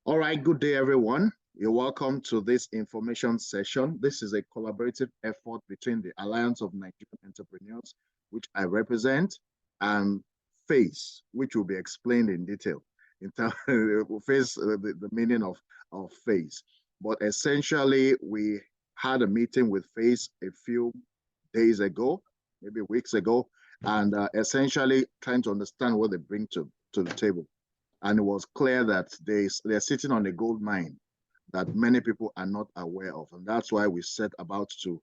All right, good day, everyone. You're welcome to this information session. This is a collaborative effort between the Alliance of Nigerian Entrepreneurs, which I represent, and FACE, which will be explained in detail. In terms FACE, the meaning of FACE. But essentially, we had a meeting with FACE a few days ago, maybe weeks ago, and essentially trying to understand what they bring to the table. And it was clear that they're sitting on a gold mine that many people are not aware of. And that's why we set about to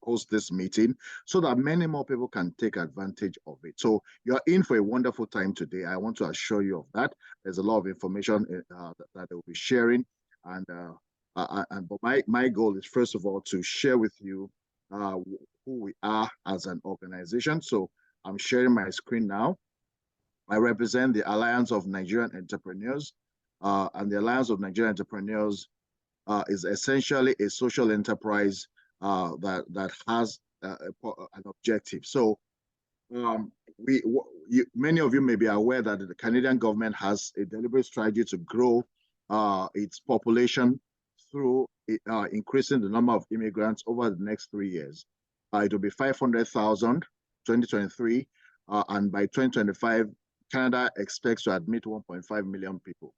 host this meeting so that many more people can take advantage of it. So you're in for a wonderful time today. I want to assure you of that. There's a lot of information that they'll be sharing. But my goal is, first of all, to share with you who we are as an organization. So I'm sharing my screen now. I represent the Alliance of Nigerian Entrepreneurs, and the Alliance of Nigerian Entrepreneurs is essentially a social enterprise that has an objective. So many of you may be aware that the Canadian government has a deliberate strategy to grow its population through increasing the number of immigrants over the next 3 years. It will be 500,000 2023, and by 2025, Canada expects to admit 1.5 million people.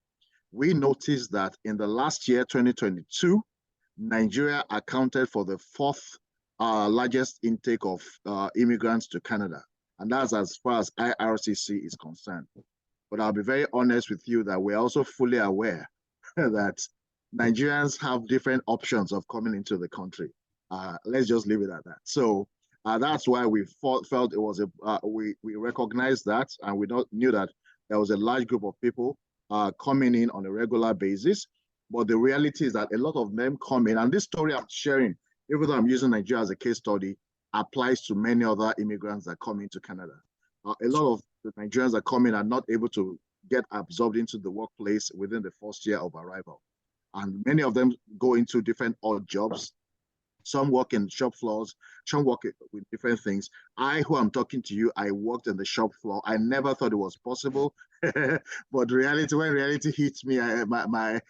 We noticed that in the last year, 2022, Nigeria accounted for the fourth largest intake of immigrants to Canada. And that's as far as IRCC is concerned. But I'll be very honest with you that we're also fully aware that Nigerians have different options of coming into the country. Let's just leave it at that. So that's why we felt it was we recognized that, and we knew that there was a large group of people coming in on a regular basis. But the reality is that a lot of them come in, and this story I'm sharing, even though I'm using Nigeria as a case study, applies to many other immigrants that come into Canada. A lot of the Nigerians that come in are not able to get absorbed into the workplace within the first year of arrival. And many of them go into different odd jobs. Some work in shop floors, some work with different things. Who am talking to you, I worked in the shop floor. I never thought it was possible, but when reality hits me, my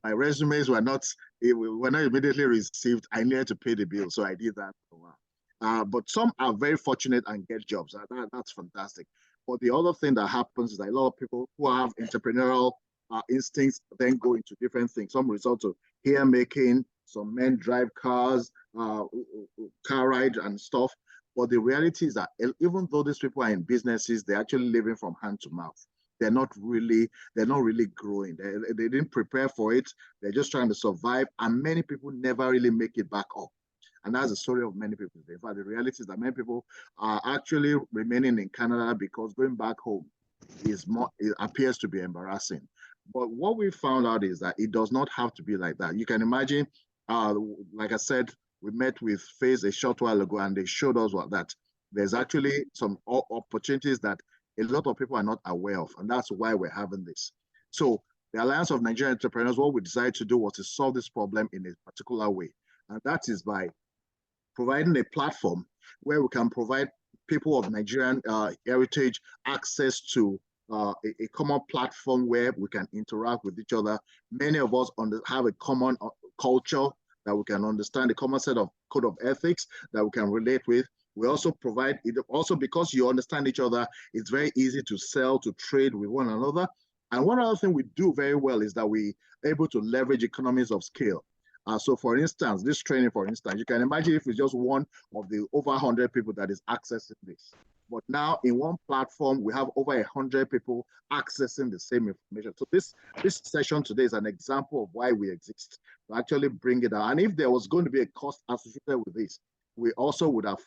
resumes were not immediately received. I needed to pay the bill, so I did that for a while. But some are very fortunate and get jobs. That's fantastic. But the other thing that happens is that a lot of people who have entrepreneurial instincts then go into different things. Some result to hair making, some men drive cars, car ride and stuff. But the reality is that even though these people are in businesses, they're actually living from hand to mouth. They're not really growing. They didn't prepare for it. They're just trying to survive. And many people never really make it back up. And that's the story of many people. In fact, the reality is that many people are actually remaining in Canada because going back home it appears to be embarrassing. But what we found out is that it does not have to be like that. You can imagine, like I said, we met with FACE a short while ago, and they showed us that there's actually some opportunities that a lot of people are not aware of, and that's why we're having this. So the Alliance of Nigerian Entrepreneurs, what we decided to do was to solve this problem in a particular way, and that is by providing a platform where we can provide people of Nigerian heritage access to a common platform where we can interact with each other. Many of us have a common culture that we can understand, a common set of code of ethics that we can relate with. We also provide it also because you understand each other, it's very easy to sell, to trade with one another. And one other thing we do very well is that we are able to leverage economies of scale. So for instance, this training, for instance, you can imagine if it's just one of the over 100 people that is accessing this. But now in one platform, we have over 100 people accessing the same information. So this session today is an example of why we exist, to actually bring it out. And if there was going to be a cost associated with this, we also would have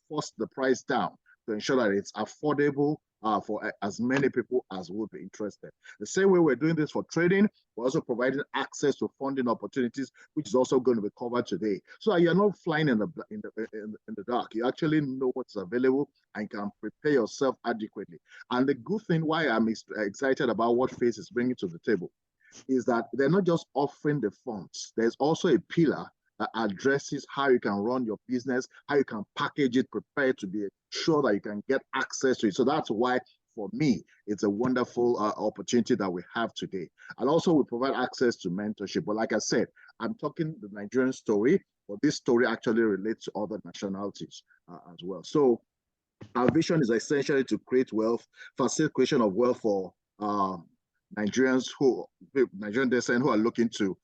forced the price down to ensure that it's affordable for as many people as would be interested. The same way we're doing this for trading, we're also providing access to funding opportunities, which is also going to be covered today. So that you're not flying in the dark. You actually know what's available and can prepare yourself adequately. And the good thing why I'm excited about what FACE is bringing to the table is that they're not just offering the funds. There's also a pillar that addresses how you can run your business, how you can package it, prepare to be sure that you can get access to it. So that's why for me, it's a wonderful opportunity that we have today. And also we provide access to mentorship. But like I said, I'm talking the Nigerian story, but this story actually relates to other nationalities as well. So our vision is essentially to create wealth, facilitate creation of wealth for Nigerians Nigerian descent who are looking to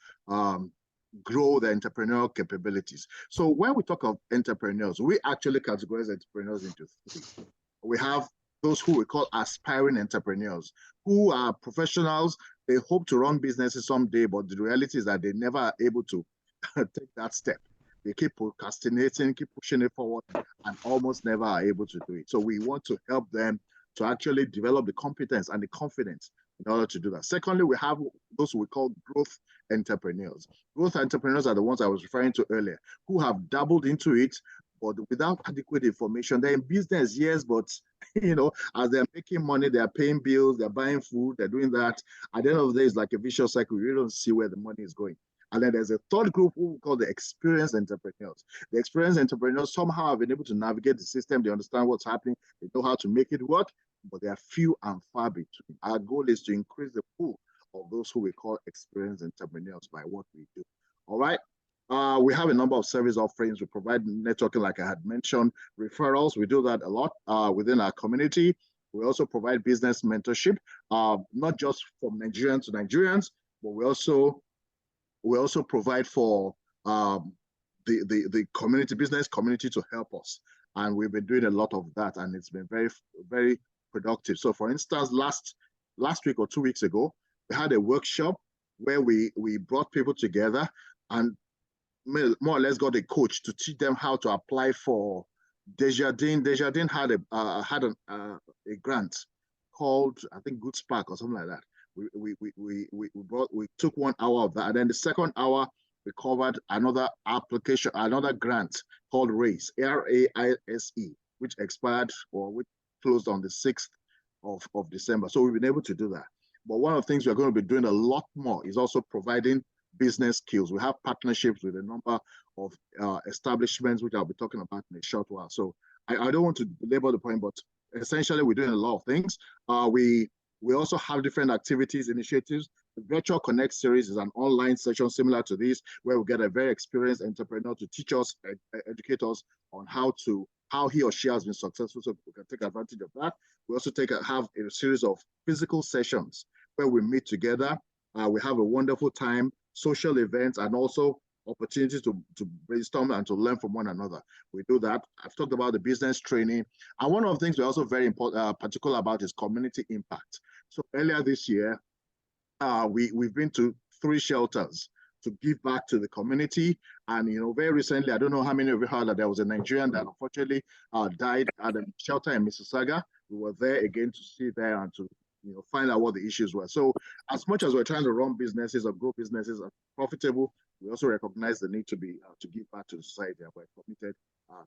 grow their entrepreneurial capabilities. So when we talk of entrepreneurs, we actually categorize entrepreneurs into three. We have those who we call aspiring entrepreneurs, who are professionals. They hope to run businesses someday, but the reality is that they never are able to take that step. They keep procrastinating, keep pushing it forward, and almost never are able to do it. So we want to help them to actually develop the competence and the confidence in order to do that. Secondly, we have those we call growth entrepreneurs. Growth entrepreneurs are the ones I was referring to earlier, who have dabbled into it, but without adequate information. They're in business, yes, but as they're making money, they're paying bills, they're buying food, they're doing that. At the end of the day, it's like a vicious cycle. You don't see where the money is going. And then there's a third group who we call the experienced entrepreneurs. The experienced entrepreneurs somehow have been able to navigate the system. They understand what's happening. They know how to make it work, but they are few and far between. Our goal is to increase the pool of those who we call experienced entrepreneurs by what we do. All right. We have a number of service offerings. We provide networking, like I had mentioned, referrals. We do that a lot within our community. We also provide business mentorship, not just from Nigerians to Nigerians, but we also provide for the community, business community, to help us. And we've been doing a lot of that, and it's been very, very productive. So for instance, last week or 2 weeks ago, we had a workshop where we brought people together and more or less got a coach to teach them how to apply for Desjardins. Desjardins had a grant called, I think, Good Spark or something like that. We took 1 hour of that, and then the second hour we covered another application, another grant called RAISE, RAISE, which expired or which closed on the 6th of December. So we've been able to do that. But one of the things we're going to be doing a lot more is also providing business skills. We have partnerships with a number of establishments, which I'll be talking about in a short while. So I don't want to belabor the point, but essentially we're doing a lot of things. We also have different activities, initiatives. The Virtual Connect series is an online session similar to this, where we get a very experienced entrepreneur to teach us, educate us on how he or she has been successful, so we can take advantage of that. We also have a series of physical sessions where we meet together. We have a wonderful time, social events, and also opportunities to brainstorm and to learn from one another. We do that. I've talked about the business training. And one of the things we're also very particular about is community impact. So earlier this year, we've been to 3 shelters to give back to the community. And, very recently, I don't know how many of you heard that there was a Nigerian that unfortunately died at a shelter in Mississauga. We were there again to see there and to find out what the issues were. So as much as we're trying to run businesses or grow businesses are profitable, we also recognize the need to give back to the society, and we're committed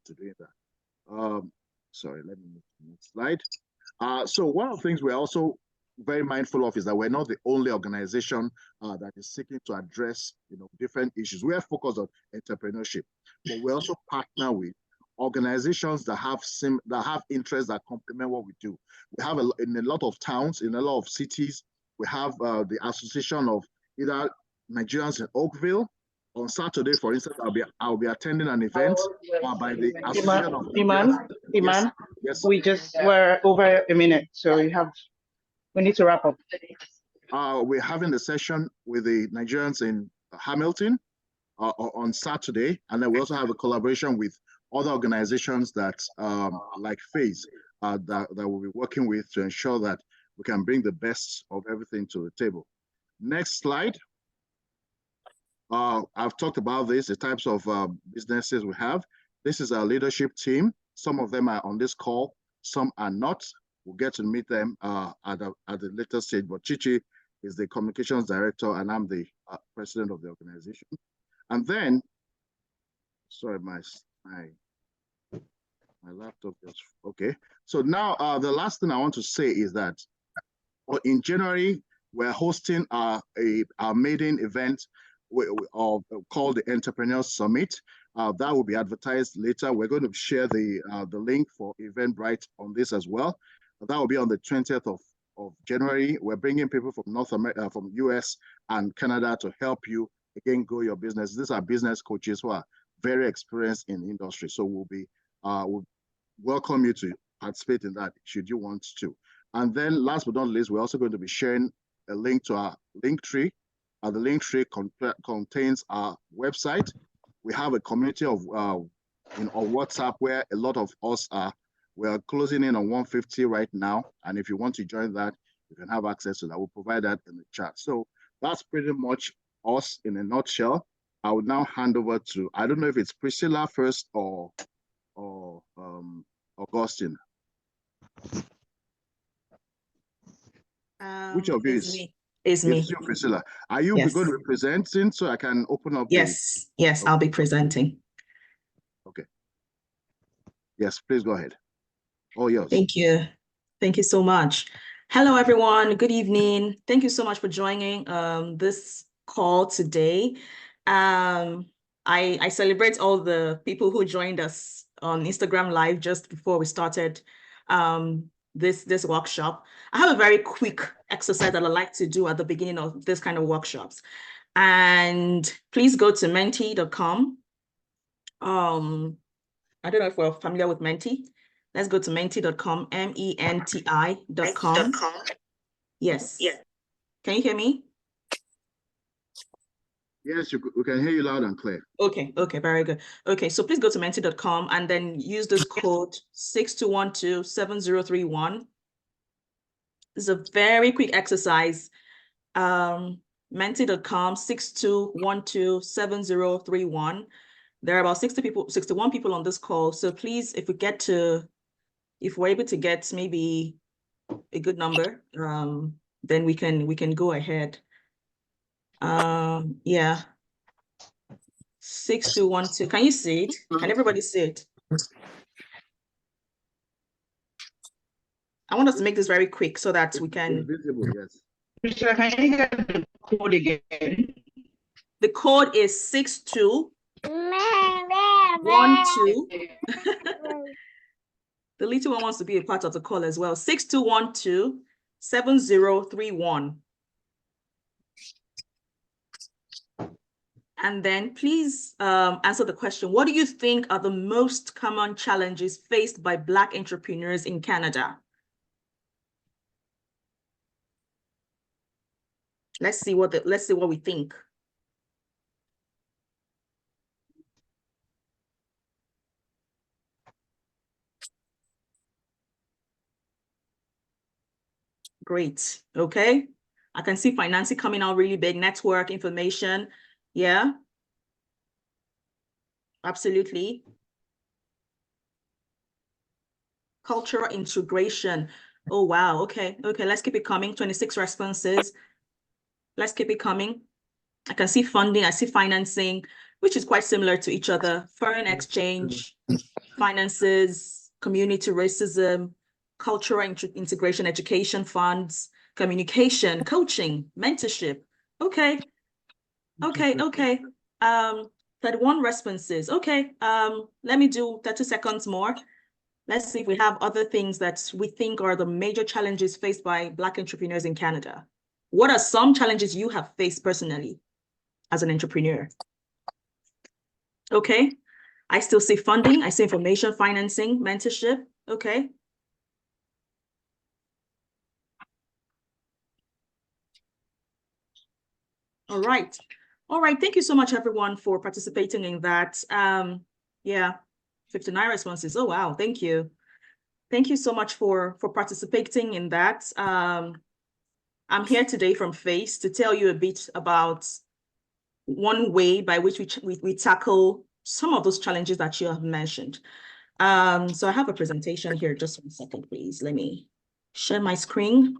to doing that. Sorry, let me move to the next slide. So one of the things we're also very mindful of is that we're not the only organization that is seeking to address different issues. We are focused on entrepreneurship, but we also partner with organizations that have interests that complement what we do. We have in a lot of towns, in a lot of cities, we have the Association of either Nigerians in Oakville. On Saturday, for instance, I'll be attending an event by the Association of Iman, yes. We're over a minute, so we need to wrap up. We're having a session with the Nigerians in Hamilton on Saturday, and then we also have a collaboration with other organizations that, like FAZE, that we'll be working with to ensure that we can bring the best of everything to the table. Next slide. I've talked about this, the types of businesses we have. This is our leadership team. Some of them are on this call, some are not. We'll get to meet them at a later stage, but Chichi is the communications director and I'm the president of the organization. And then, sorry, my laptop just, okay. So now the last thing I want to say is that in January, we're hosting our maiden event called the Entrepreneur Summit. That will be advertised later. We're going to share the link for Eventbrite on this as well. That will be on the 20th of January. We're bringing people from North America, from US and Canada to help you again grow your business. These are business coaches who are very experienced in the industry. So we'll welcome you to participate in that should you want to. And then last but not least, we're also going to be sharing a link to our link tree. The link tree contains our website. We have a community of WhatsApp where a lot of us are. We're closing in on 150 right now. And if you want to join that, you can have access to that. We'll provide that in the chat. So that's pretty much us in a nutshell. I would now hand over to, I don't know if it's Priscilla first or Augustine. Which of you is? It's me. It's you, Priscilla. Are you Yes. going to be presenting so I can open up? Yes, yes, Okay. I'll be presenting. Okay. Yes, please go ahead. Oh, yes. Thank you. Thank you so much. Hello, everyone. Good evening. Thank you so much for joining this call today. I celebrate all the people who joined us on Instagram Live just before we started this workshop. I have a very quick exercise that I like to do at the beginning of this kind of workshops. And please go to menti.com. I don't know if we're familiar with Menti. Let's go to menti.com, menti.com. Yes. Yeah. Can you hear me? Yes, we can hear you loud and clear. Okay, very good. Okay, so please go to menti.com and then use this code 62127031. This is a very quick exercise. Menti.com 62127031. There are about 61 people on this call. So please, if we're able to get maybe a good number, then we can go ahead. Yeah. 6212. Can you see it? Can everybody see it? I want us to make this very quick so that we can. It's visible, yes. Priscilla, can you get the code again? The code is 6212. The little one wants to be a part of the call as well. 62127031. And then please answer the question. What do you think are the most common challenges faced by Black entrepreneurs in Canada? Let's see what we think. Great. Okay. I can see financing coming out really big, network information. Yeah. Absolutely. Cultural integration. Oh, wow. Okay. Let's keep it coming. 26 responses. Let's keep it coming. I can see funding. I see financing, which is quite similar to each other. Foreign exchange, finances, community racism, cultural integration, education funds, communication, coaching, mentorship. Okay. 31 responses. Okay. Let me do 30 seconds more. Let's see if we have other things that we think are the major challenges faced by Black entrepreneurs in Canada. What are some challenges you have faced personally as an entrepreneur? Okay. I still see funding. I see information, financing, mentorship. Okay. All right. Thank you so much, everyone, for participating in that. Yeah, 59 responses. Oh, wow. Thank you. Thank you so much for participating in that. I'm here today from FACE to tell you a bit about one way by which we tackle some of those challenges that you have mentioned. So I have a presentation here. Just 1 second, please. Let me share my screen.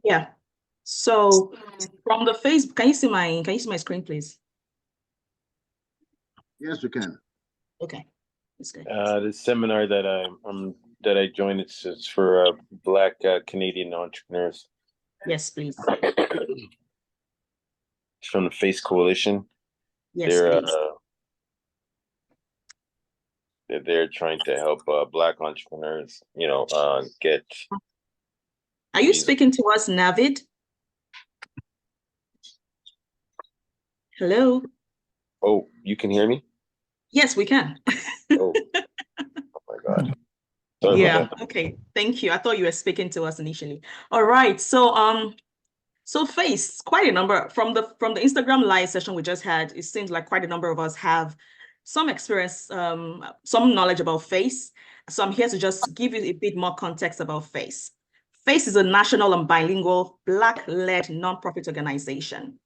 Yeah. So from the Facebook, can you see my screen, please? Yes, we can. Okay. That's good. The seminar that I joined, it's for Black Canadian entrepreneurs. Yes, please. It's from the FACE Coalition. Yes, they're please. they're trying to help Black entrepreneurs, get Are you resources. speaking to us, Navid? Hello? Oh, you can hear me? Yes, we can. Oh, oh my God. Sorry Yeah, about that. okay. Thank you. I thought you were speaking to us initially. All right. So Face, quite a number from the Instagram live session we just had, it seems like quite a number of us have some experience, some knowledge about Face. So I'm here to just give you a bit more context about Face. Face is a national and bilingual Black-led nonprofit organization.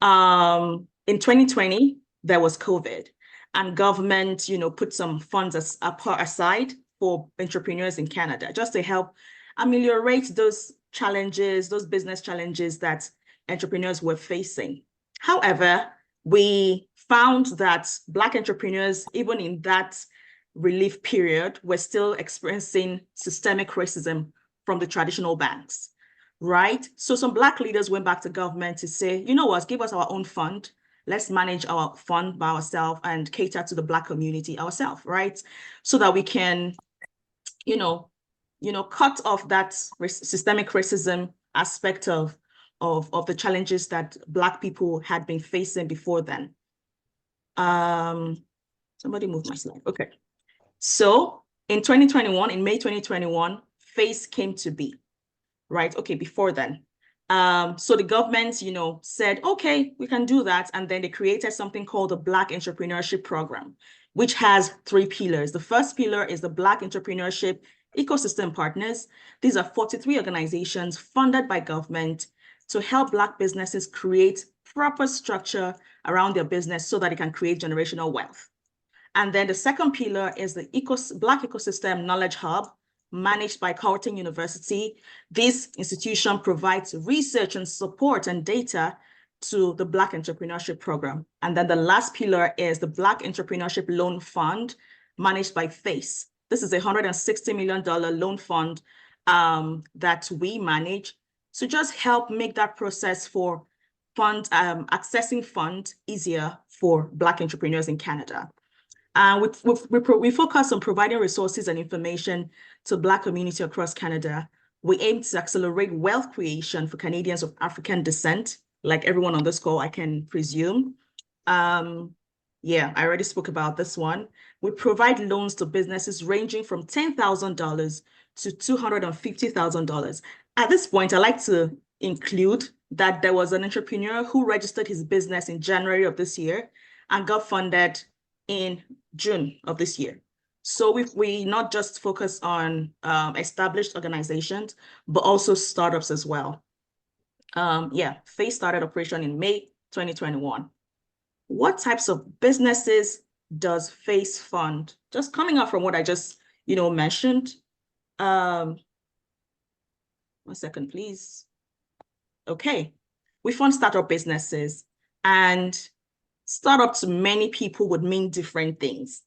In 2020, there was COVID, and government, put some funds aside for entrepreneurs in Canada, just to help ameliorate those challenges, those business challenges that entrepreneurs were facing. However, we found that Black entrepreneurs, even in that relief period, were still experiencing systemic racism from the traditional banks, right? So some Black leaders went back to government to say, you know what, give us our own fund. Let's manage our fund by ourselves and cater to the Black community ourselves, right? So that we can, cut off that systemic racism aspect of the challenges that Black people had been facing before then. Somebody move my slide. Okay. So in 2021, in May 2021, FACE came to be, right? Okay, before then. So the government, said, okay, we can do that. And then they created something called the Black Entrepreneurship Program, which has 3 pillars. The first pillar is the Black Entrepreneurship Ecosystem Partners. These are 43 organizations funded by government to help Black businesses create proper structure around their business so that it can create generational wealth. And then the second pillar is the Black Ecosystem Knowledge Hub, managed by Carleton University. This institution provides research and support and data to the Black Entrepreneurship Program. And then the last pillar is the Black Entrepreneurship Loan Fund, managed by FACE. This is a $160 million loan fund that we manage to just help make that process for accessing funds easier for Black entrepreneurs in Canada. We focus on providing resources and information to Black community across Canada. We aim to accelerate wealth creation for Canadians of African descent, like everyone on this call, I can presume. Yeah, I already spoke about this one. We provide loans to businesses ranging from $10,000 to $250,000. At this point, I like to include that there was an entrepreneur who registered his business in January of this year and got funded in June of this year. So we not just focus on established organizations, but also startups as well. Yeah, FACE started operation in May 2021. What types of businesses does FACE fund? Just coming up from what I just, mentioned. 1 second, please. Okay, we fund startup businesses, and startup to many people would mean different things.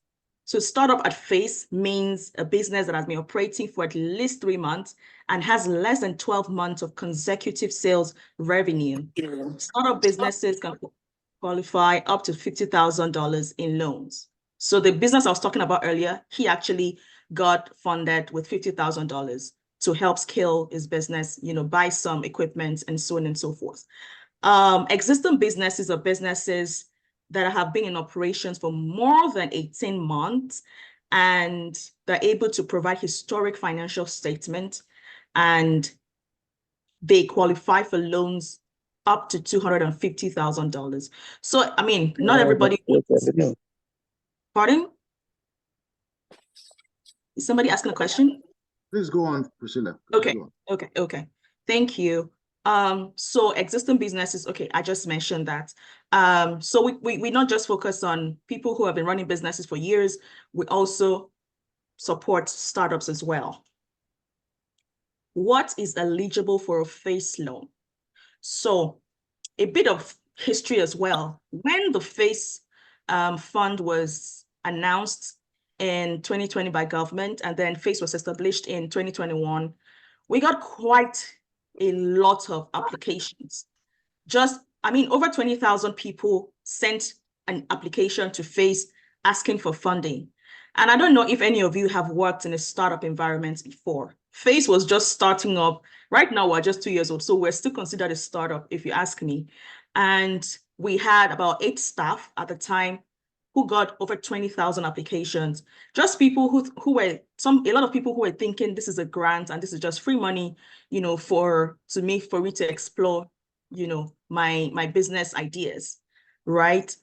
So startup at FACE means a business that has been operating for at least 3 months and has less than 12 months of consecutive sales revenue. Startup businesses can qualify up to $50,000 in loans. So the business I was talking about earlier, he actually got funded with $50,000 to help scale his business, buy some equipment and so on and so forth. Existing businesses are businesses that have been in operations for more than 18 months, and they're able to provide historic financial statement, and they qualify for loans up to $250,000. So, I mean, not everybody. Pardon? Is somebody asking a question? Please go on, Priscilla. Okay. Thank you. So existing businesses, okay, I just mentioned that. So we not just focus on people who have been running businesses for years, we also support startups as well. What is eligible for a FACE loan? So a bit of history as well. When the FACE fund was announced in 2020 by government, and then FACE was established in 2021, we got quite a lot of applications. Over 20,000 people sent an application to Face asking for funding. And I don't know if any of you have worked in a startup environment before. Face was just starting up. Right now, we're just 2 years old, so we're still considered a startup, if you ask me. And we had about 8 staff at the time who got over 20,000 applications. Just people who were a lot of people who were thinking this is a grant and this is just free money, you know, for me to explore, you know, my business ideas, right?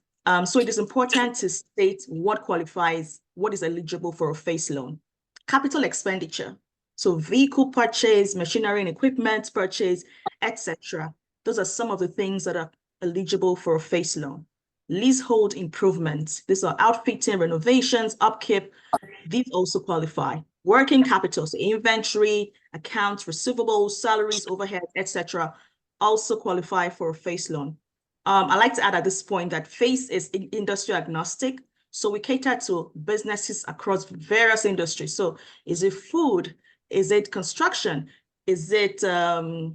So it is important to state what qualifies, what is eligible for a Face loan. Capital expenditure, so vehicle purchase, machinery and equipment purchase, etc. Those are some of the things that are eligible for a Face loan. Leasehold improvements, these are outfitting, renovations, upkeep. These also qualify. Working capital, so inventory, accounts, receivables, salaries, overhead, etc. also qualify for a Face loan. I like to add at this point that Face is industry agnostic. So we cater to businesses across various industries. So is it food? Is it construction? Is it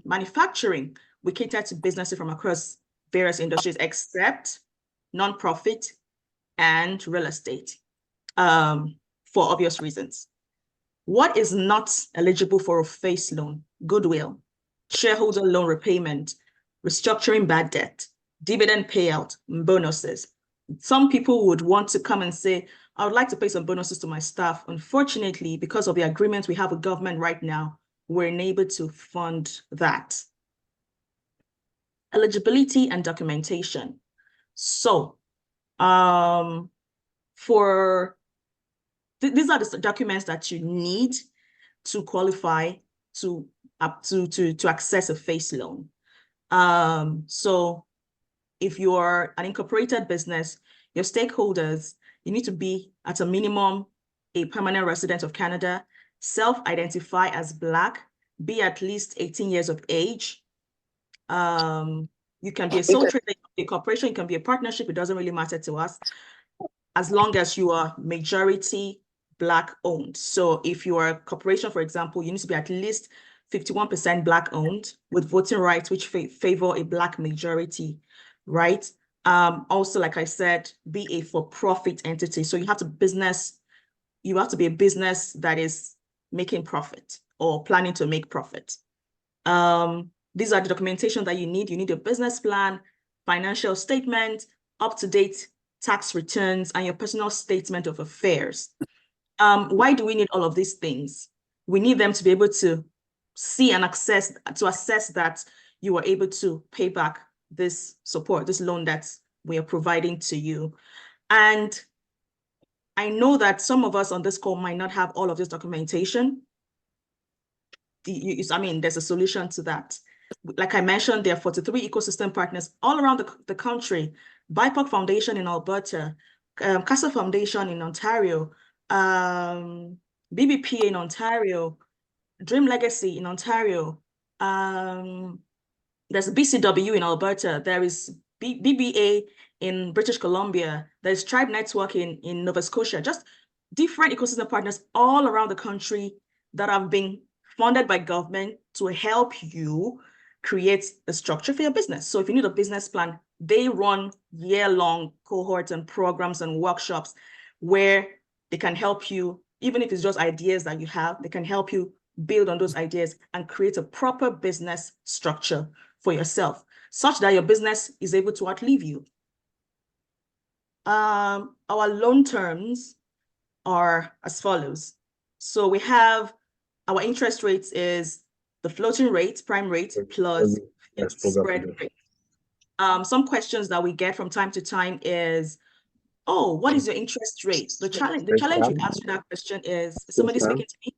manufacturing? We cater to businesses from across various industries except nonprofit and real estate, for obvious reasons. What is not eligible for a Face loan? Goodwill, shareholder loan repayment, restructuring bad debt, dividend payout, bonuses. Some people would want to come and say, I would like to pay some bonuses to my staff. Unfortunately, because of the agreement we have with government right now, we're unable to fund that. Eligibility and documentation. So, these are the documents that you need to qualify to access a Face loan. So if you're an incorporated business, your stakeholders, you need to be at a minimum a permanent resident of Canada, self-identify as Black, be at least 18 years of age. You can be a sole trader, a corporation, you can be a partnership, it doesn't really matter to us, as long as you are majority Black owned. So if you are a corporation, for example, you need to be at least 51% Black owned with voting rights, which favor a Black majority, right? Also, like I said, be a for-profit entity. So you have to be a business that is making profit or planning to make profit. These are the documentation that you need. You need a business plan, financial statement, up-to-date tax returns, and your personal statement of affairs. Why do we need all of these things? We need them to be able to see and assess that you are able to pay back this support, this loan that we are providing to you. And I know that some of us on this call might not have all of this documentation. I mean, there's a solution to that. Like I mentioned, there are 43 ecosystem partners all around the country. BIPOC Foundation in Alberta, CASA Foundation in Ontario, BBPA in Ontario, Dream Legacy in Ontario. There's BCW in Alberta. There is BBA in British Columbia. There's Tribe Network in Nova Scotia. Just different ecosystem partners all around the country that have been funded by government to help you create a structure for your business. So if you need a business plan, they run year-long cohorts and programs and workshops where they can help you, even if it's just ideas that you have, they can help you build on those ideas and create a proper business structure for yourself, such that your business is able to outlive you. Our loan terms are as follows. So we have our interest rates is the floating rate, prime rate, plus spread rate. Some questions that we get from time to time is, oh, what is your interest rate? The challenge with answering that question is somebody speaking to me?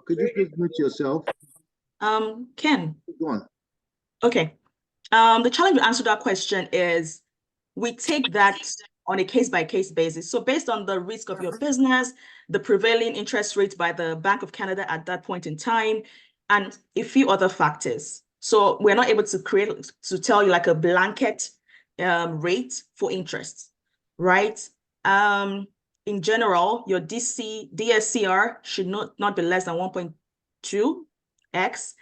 Could you please mute yourself? Ken. Go on. Okay. The challenge to answer that question is we take that on a case-by-case basis. So based on the risk of your business, the prevailing interest rate by the Bank of Canada at that point in time, and a few other factors. So we're not able to tell you like a blanket rate for interest, right? In general, your DSCR should not be less than 1.2x.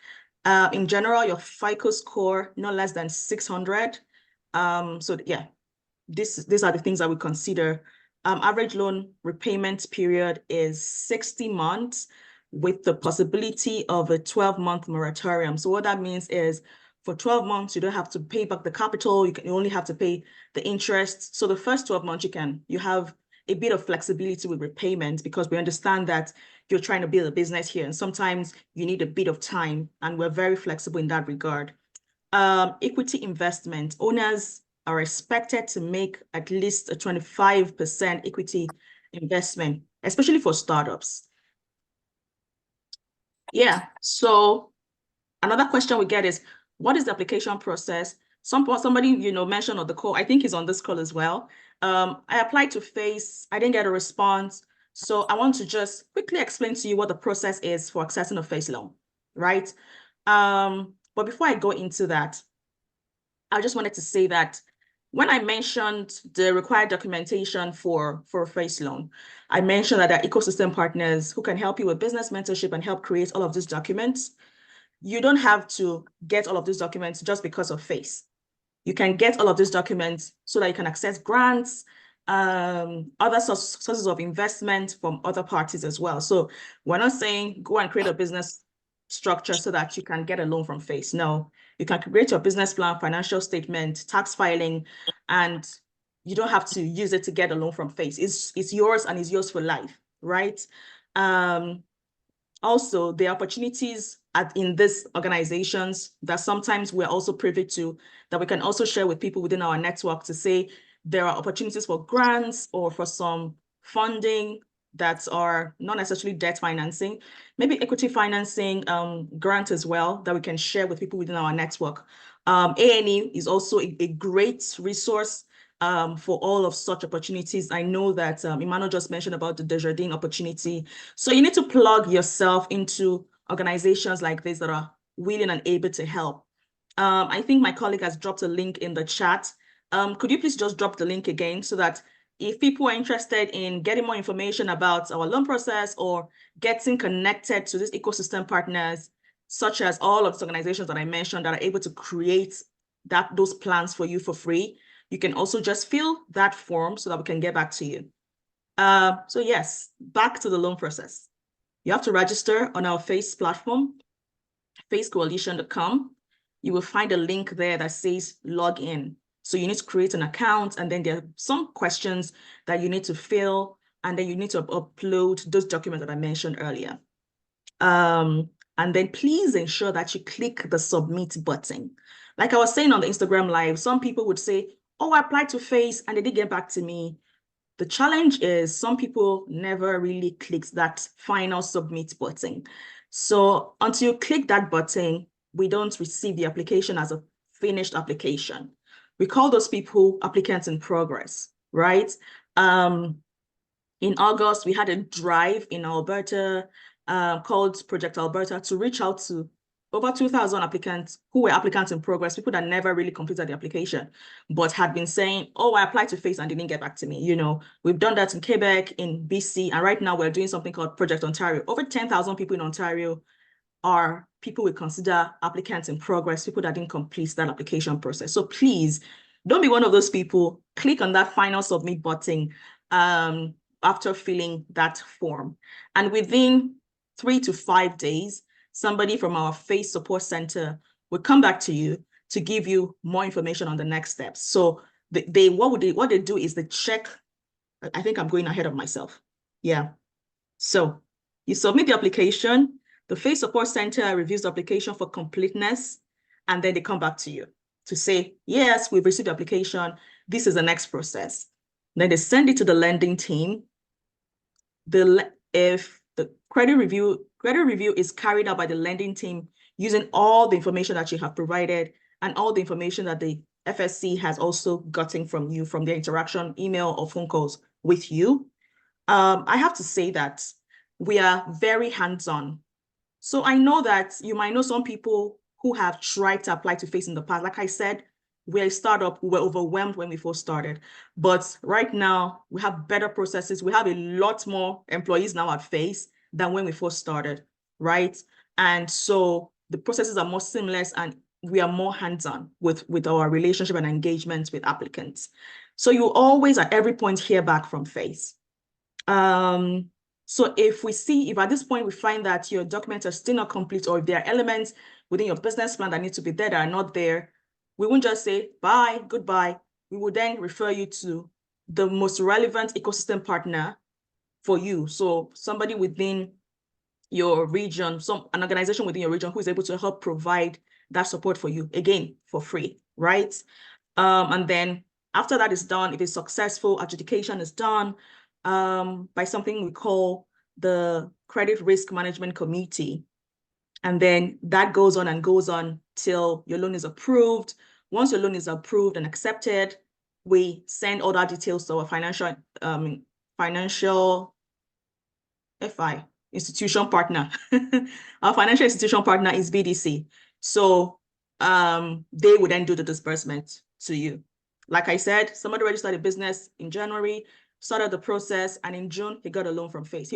In general, your FICO score, no less than 600. So yeah, these are the things I would consider. Average loan repayment period is 60 months with the possibility of a 12-month moratorium. So what that means is for 12 months, you don't have to pay back the capital. You only have to pay the interest. So the first 12 months, you have a bit of flexibility with repayment, because we understand that you're trying to build a business here. And sometimes you need a bit of time, and we're very flexible in that regard. Equity investment, owners are expected to make at least a 25% equity investment, especially for startups. Yeah, so another question we get is, what is the application process? Somebody, mentioned on the call, I think he's on this call as well. I applied to FACE, I didn't get a response. So I want to just quickly explain to you what the process is for accessing a FACE loan, right? But before I go into that, I just wanted to say that when I mentioned the required documentation for a FACE loan, I mentioned that there are ecosystem partners who can help you with business mentorship and help create all of these documents. You don't have to get all of these documents just because of FACE. You can get all of these documents so that you can access grants, other sources of investment from other parties as well. So we're not saying go and create a business structure so that you can get a loan from FACE. No, you can create your business plan, financial statement, tax filing, and you don't have to use it to get a loan from FACE. It's yours and it's yours for life, right? Also, the opportunities in these organizations that sometimes we're also privy to, that we can also share with people within our network to say there are opportunities for grants or for some funding that are not necessarily debt financing, maybe equity financing, grant as well, that we can share with people within our network. A&E is also a great resource for all of such opportunities. I know that Emmanuel just mentioned about the Desjardins opportunity. So you need to plug yourself into organizations like this that are willing and able to help. I think my colleague has dropped a link in the chat. Could you please just drop the link again so that if people are interested in getting more information about our loan process or getting connected to these ecosystem partners, such as all of these organizations that I mentioned that are able to create those plans for you for free, you can also just fill that form so that we can get back to you. So yes, back to the loan process. You have to register on our FACE platform, facecoalition.com. You will find a link there that says log in. So you need to create an account, and then there are some questions that you need to fill, and then you need to upload those documents that I mentioned earlier. And then please ensure that you click the submit button. Like I was saying on the Instagram live, some people would say, oh, I applied to FACE and they didn't get back to me. The challenge is some people never really click that final submit button. So until you click that button, we don't receive the application as a finished application. We call those people applicants in progress, right? In August, we had a drive in Alberta called Project Alberta to reach out to over 2,000 applicants who were applicants in progress, people that never really completed the application, but had been saying, oh, I applied to FACE and didn't get back to me. We've done that in Quebec, in BC, and right now we're doing something called Project Ontario. Over 10,000 people in Ontario are people we consider applicants in progress, people that didn't complete that application process. So please, don't be one of those people. Click on that final submit button after filling that form. And within 3 to 5 days, somebody from our FACE support center will come back to you to give you more information on the next steps. So what they do is they check. I think I'm going ahead of myself. Yeah. So you submit the application, the FACE support center reviews the application for completeness, and then they come back to you to say, yes, we've received the application. This is the next process. Then they send it to the lending team. If the credit review is carried out by the lending team using all the information that you have provided and all the information that the FSC has also gotten from you from their interaction, email or phone calls with you. I have to say that we are very hands-on. So I know that you might know some people who have tried to apply to FACE in the past. Like I said, we're a startup, we were overwhelmed when we first started. But right now, we have better processes. We have a lot more employees now at FACE than when we first started, right? And so the processes are more seamless and we are more hands-on with our relationship and engagements with applicants. So you always at every point hear back from FACE. So if at this point we find that your documents are still not complete, or if there are elements within your business plan that need to be there that are not there, we won't just say bye, goodbye. We will then refer you to the most relevant ecosystem partner for you. So somebody within your region, an organization within your region who is able to help provide that support for you, again, for free, right? And then after that is done, if it's successful, adjudication is done by something we call the Credit Risk Management Committee. And then that goes on till your loan is approved. Once your loan is approved and accepted, we send all that details to our financial FI institution partner. Our financial institution partner is BDC. So they would then do the disbursement to you. Like I said, somebody registered a business in January, started the process, and in June, he got a loan from FACE.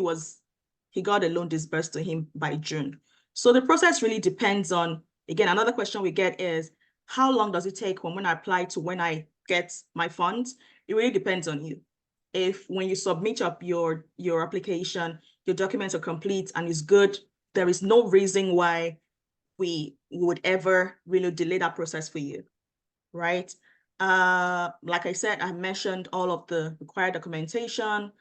He got a loan disbursed to him by June. So the process really depends on, again, another question we get is, how long does it take from when I apply to when I get my funds? It really depends on you. If when you submit your application, your documents are complete and it's good, there is no reason why we would ever really delay that process for you, right? Like I said, I mentioned all of the required documentation.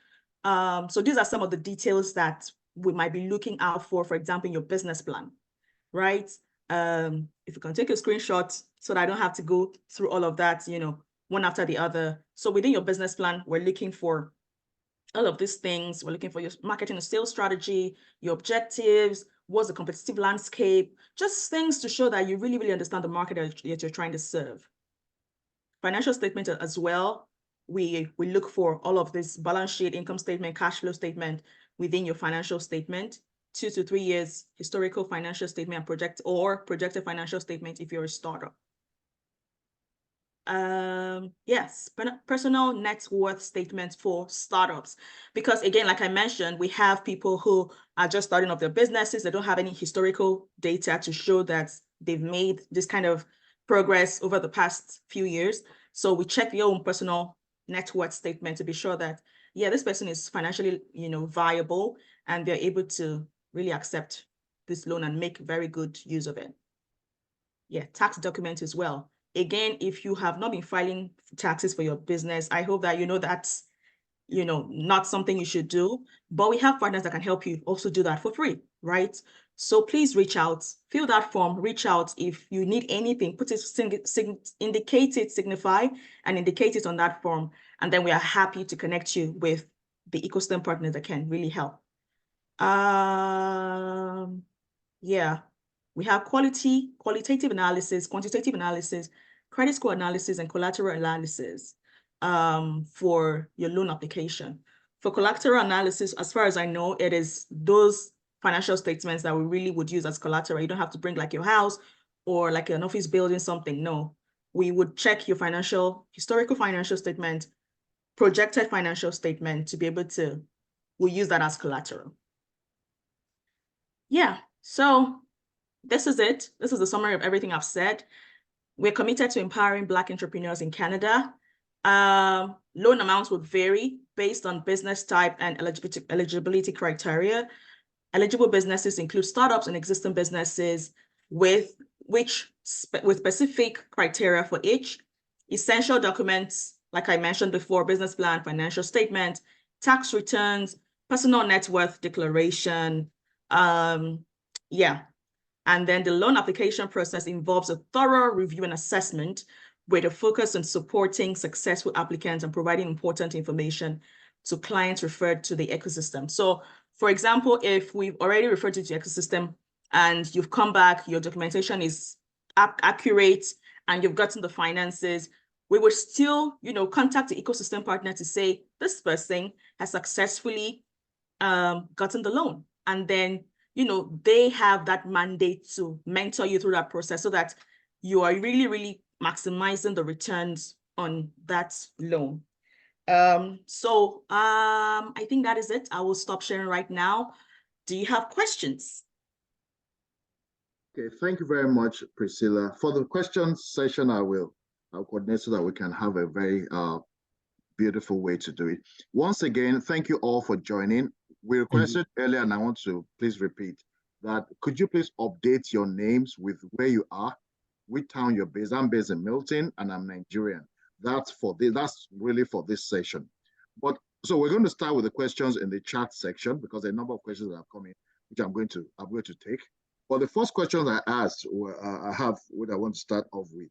So these are some of the details that we might be looking out for example, in your business plan, right? If you can take a screenshot so that I don't have to go through all of that, one after the other. So within your business plan, we're looking for all of these things. We're looking for your marketing and sales strategy, your objectives, what's the competitive landscape, just things to show that you really, really understand the market that you're trying to serve. Financial statement as well. We look for all of this balance sheet, income statement, cash flow statement within your financial statement, 2 to 3 years historical financial statement and projected financial statement if you're a startup. Yes, personal net worth statements for startups, because again, like I mentioned, we have people who are just starting up their businesses. They don't have any historical data to show that they've made this kind of progress over the past few years. So we check your own personal net worth statement to be sure that, yeah, this person is financially, viable, and they're able to really accept this loan and make very good use of it. Yeah, tax documents as well. Again, if you have not been filing taxes for your business, I hope that that's, not something you should do, but we have partners that can help you also do that for free, right? So please reach out, fill that form, reach out if you need anything, put it, indicate it, signify, and indicate it on that form. And then we are happy to connect you with the ecosystem partners that can really help. Yeah. We have qualitative analysis, quantitative analysis, credit score analysis, and collateral analysis for your loan application. For collateral analysis, as far as I know, it is those financial statements that we really would use as collateral. You don't have to bring like your house or like an office building, something. No, we would check your historical financial statement, projected financial statement to be able to, we'll use that as collateral. Yeah, so this is it. This is the summary of everything I've said. We're committed to empowering Black entrepreneurs in Canada. Loan amounts would vary based on business type and eligibility criteria. Eligible businesses include startups and existing businesses with specific criteria for each. Essential documents, like I mentioned before, business plan, financial statement, tax returns, personal net worth declaration. Yeah. And then the loan application process involves a thorough review and assessment with a focus on supporting successful applicants and providing important information to clients referred to the ecosystem. So, for example, if we've already referred to the ecosystem and you've come back, your documentation is accurate, and you've gotten the finances, we would still, contact the ecosystem partner to say, this person has successfully gotten the loan. And then they have that mandate to mentor you through that process so that you are really, really maximizing the returns on that loan. So I think that is it. I will stop sharing right now. Do you have questions? Okay, thank you very much, Priscilla. For the questions session, I'll coordinate so that we can have a very beautiful way to do it. Once again, thank you all for joining. We requested earlier, and I want to please repeat that. Could you please update your names with where you are, which town you're based? I'm based in Milton, and I'm Nigerian. That's really for this session. But so we're going to start with the questions in the chat section because there are a number of questions that have come in, which I'm going to take. But the first question I asked, I have what I want to start off with.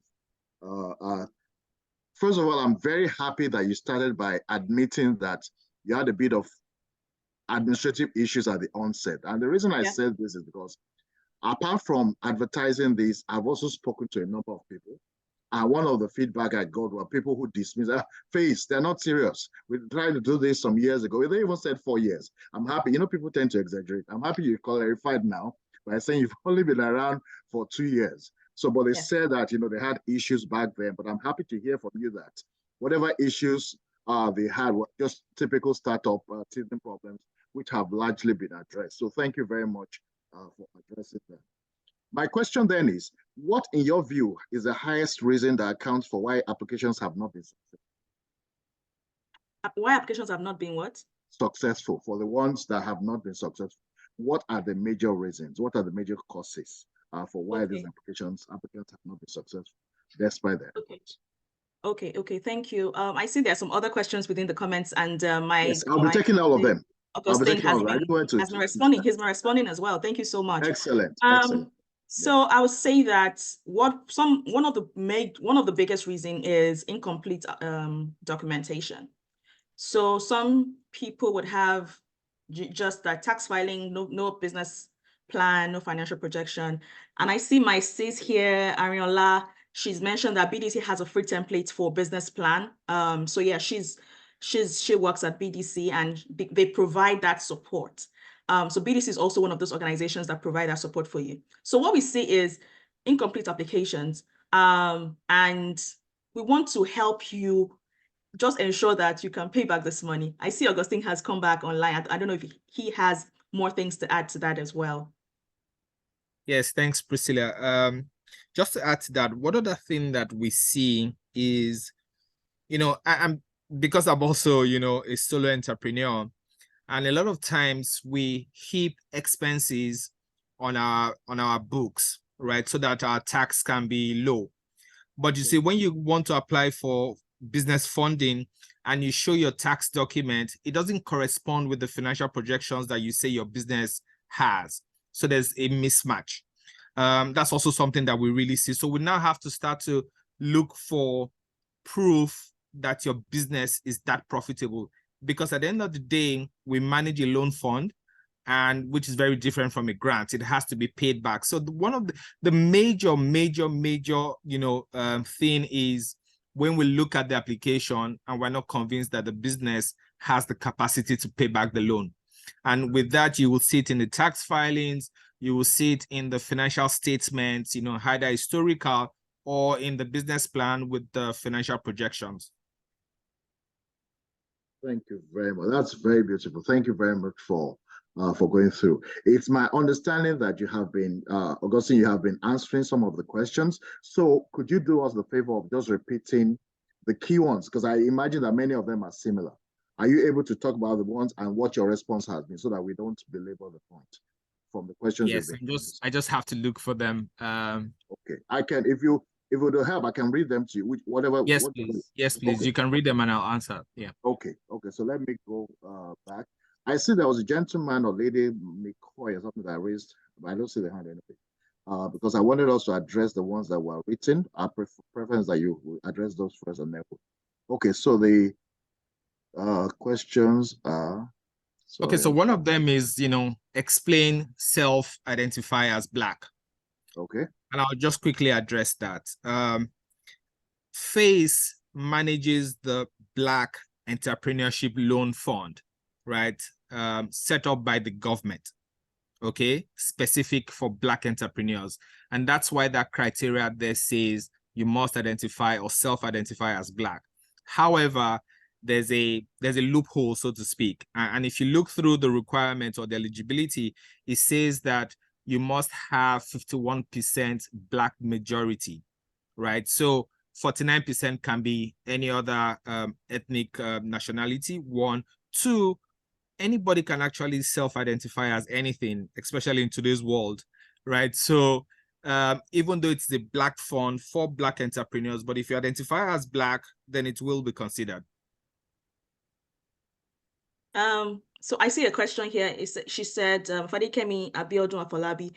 First of all, I'm very happy that you started by admitting that you had a bit of administrative issues at the onset. And the reason I said this is because apart from advertising this, I've also spoken to a number of people. And one of the feedback I got were people who dismiss, Face, they're not serious. We tried to do this some years ago. They even said 4 years. I'm happy. You know, people tend to exaggerate. I'm happy you clarified now by saying you've only been around for 2 years. So, but they said that, you know, they had issues back then, but I'm happy to hear from you that whatever issues they had were just typical startup teething problems, which have largely been addressed. So thank you very much for addressing that. My question then is, what in your view is the highest reason that accounts for why applications have not been successful? Why applications have not been what? Successful. For the ones that have not been successful, what are the major reasons? What are the major causes for why these applicants have not been successful despite that? Okay, thank you. I see there are some other questions within the comments, and yes, I'll be taking all of them. Augustine has been responding. He's been responding as well. Thank you so much. Excellent. So I would say that one of the biggest reason is incomplete documentation. So some people would have just that tax filing, no business plan, no financial projection. And I see my sis here, Ariola. She's mentioned that BDC has a free template for business plan. So yeah, she works at BDC and they provide that support. So BDC is also one of those organizations that provide that support for you. So what we see is incomplete applications, and we want to help you just ensure that you can pay back this money. I see Augustine has come back online. I don't know if he has more things to add to that as well. Yes, thanks, Priscilla. Just to add to that, one other thing that we see is, you know, because I'm also, you know, a solo entrepreneur, and a lot of times we heap expenses on our books, right, so that our tax can be low. But you see, when you want to apply for business funding and you show your tax document, it doesn't correspond with the financial projections that you say your business has. So there's a mismatch. That's also something that we really see. So we now have to start to look for proof that your business is that profitable, because at the end of the day, we manage a loan fund, and which is very different from a grant. It has to be paid back. So one of the major, you know, thing is when we look at the application and we're not convinced that the business has the capacity to pay back the loan. And with that, you will see it in the tax filings, you will see it in the financial statements, you know, either historical or in the business plan with the financial projections. Thank you very much. That's very beautiful. Thank you very much for going through. It's my understanding that you have been, Augustine, you have been answering some of the questions. So could you do us the favor of just repeating the key ones? Because I imagine that many of them are similar. Are you able to talk about the ones and what your response has been so that we don't belabor the point from the questions? Yes, I just have to look for them. Okay, I can, if it would help, I can read them to you, whatever. Yes, please. Yes, please. Okay. You can read them and I'll answer. Yeah. Okay. So let me go back. I see there was a gentleman or lady, McCoy or something that I raised, but I don't see the hand anyway. Because I wanted us to address the ones that were written. Our preference that you address those first and then. Okay, so the questions are. Sorry. Okay, so one of them is, you know, explain self-identify as Black. Okay. And I'll just quickly address that. FACE manages the Black Entrepreneurship Loan Fund, right? Set up by the government, okay? Specific for Black entrepreneurs. And that's why that criteria there says you must identify or self-identify as Black. However, there's a loophole, so to speak. And if you look through the requirements or the eligibility, it says that you must have 51% Black majority, right? So 49% can be any other ethnic nationality, 1. 2, anybody can actually self-identify as anything, especially in today's world, right? So even though it's the Black fund for Black entrepreneurs, but if you identify as Black, then it will be considered. So I see a question here. She said, Fadikemi Abiodun Afolabi,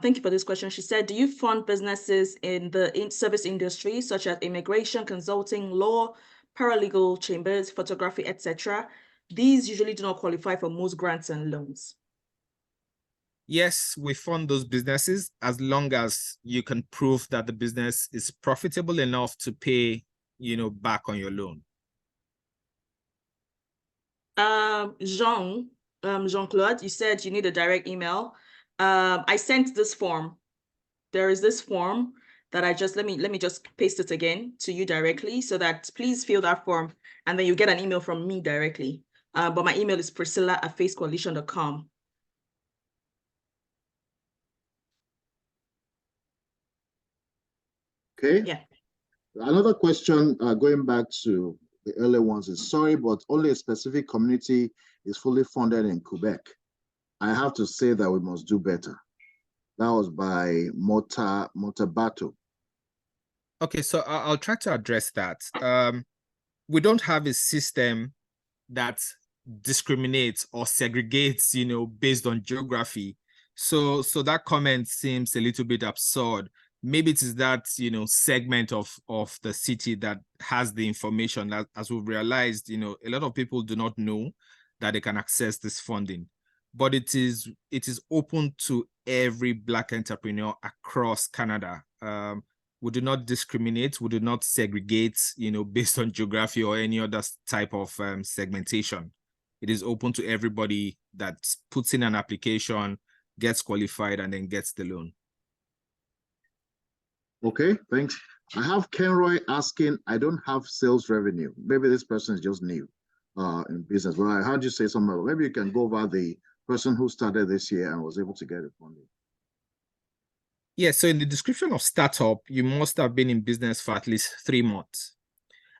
thank you for this question. She said, do you fund businesses in the service industry, such as immigration, consulting, law, paralegal, chambers, photography, etc.? These usually do not qualify for most grants and loans. Yes, we fund those businesses as long as you can prove that the business is profitable enough to pay, back on your loan. Jean-Claude, you said you need a direct email. I sent this form. There is this form that I just, let me just paste it again to you directly, so that please fill that form and then you get an email from me directly. But my email is priscilla@facecoalition.com. Okay. Yeah. Another question, going back to the earlier ones, is sorry, but only a specific community is fully funded in Quebec. I have to say that we must do better. That was by Motabato. Okay, so I'll try to address that. We don't have a system that discriminates or segregates, based on geography. So that comment seems a little bit absurd. Maybe it is that, segment of the city that has the information. That, as we've realized, a lot of people do not know that they can access this funding. But it is open to every Black entrepreneur across Canada. We do not discriminate. We do not segregate, based on geography or any other type of segmentation. It is open to everybody that puts in an application, gets qualified, and then gets the loan. Okay, thanks. I have Kenroy asking, I don't have sales revenue. Maybe this person is just new in business. But I heard you say something. Maybe you can go over the person who started this year and was able to get it funding. Yeah, so in the description of startup, you must have been in business for at least 3 months.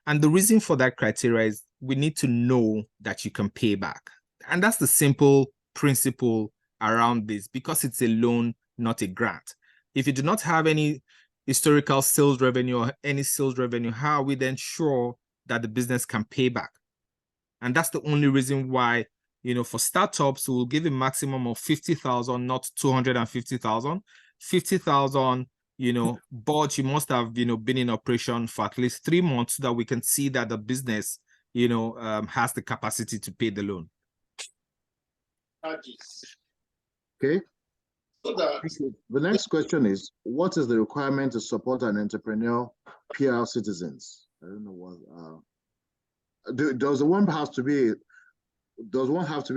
And the reason for that criteria is we need to know that you can pay back. And that's the simple principle around this, because it's a loan, not a grant. If you do not have any historical sales revenue or any sales revenue, how are we then sure that the business can pay back? And that's the only reason why, for startups, we'll give a maximum of 50,000, not 250,000. 50,000, but you must have, been in operation for at least 3 months so that we can see that the business, has the capacity to pay the loan. Okay. The next question is, what is the requirement to support an entrepreneur PR citizens? I don't know what, does one have to be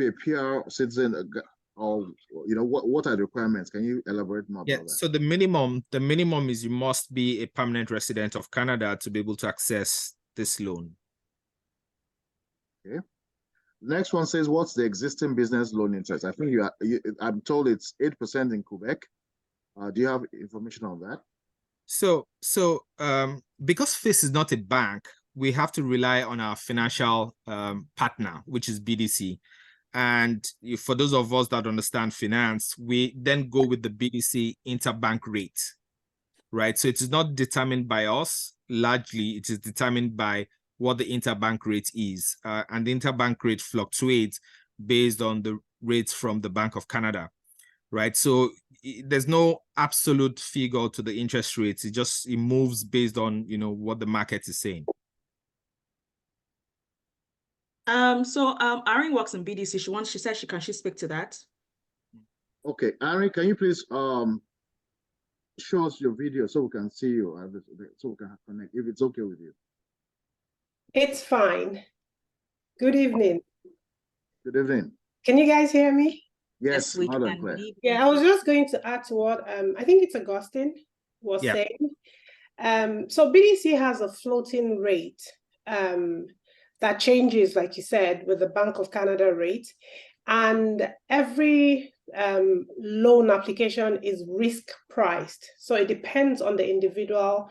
a PR citizen, or what are the requirements? Can you elaborate more about that? So the minimum is you must be a permanent resident of Canada to be able to access this loan. Okay. Next one says, what's the existing business loan interest? I think I'm told it's 8% in Quebec. Do you have information on that? So because FACE is not a bank, we have to rely on our financial partner, which is BDC. And for those of us that understand finance, we then go with the BDC interbank rate, right? So it is not determined by us. Largely, it is determined by what the interbank rate is. And the interbank rate fluctuates based on the rates from the Bank of Canada, right? So there's no absolute figure to the interest rates. It moves based on, what the market is saying. Irene works in BDC. She said can she speak to that? Okay, Irene, can you please show us your video so we can see you, so we can connect, if it's okay with you. It's fine. Good evening. Good evening. Can you guys hear me? Yes, we loud can. and clear. Yeah, I was just going to add to what I think it's Augustine was saying. So BDC has a floating rate that changes, like you said, with the Bank of Canada rate. And every loan application is risk priced. So it depends on the individual.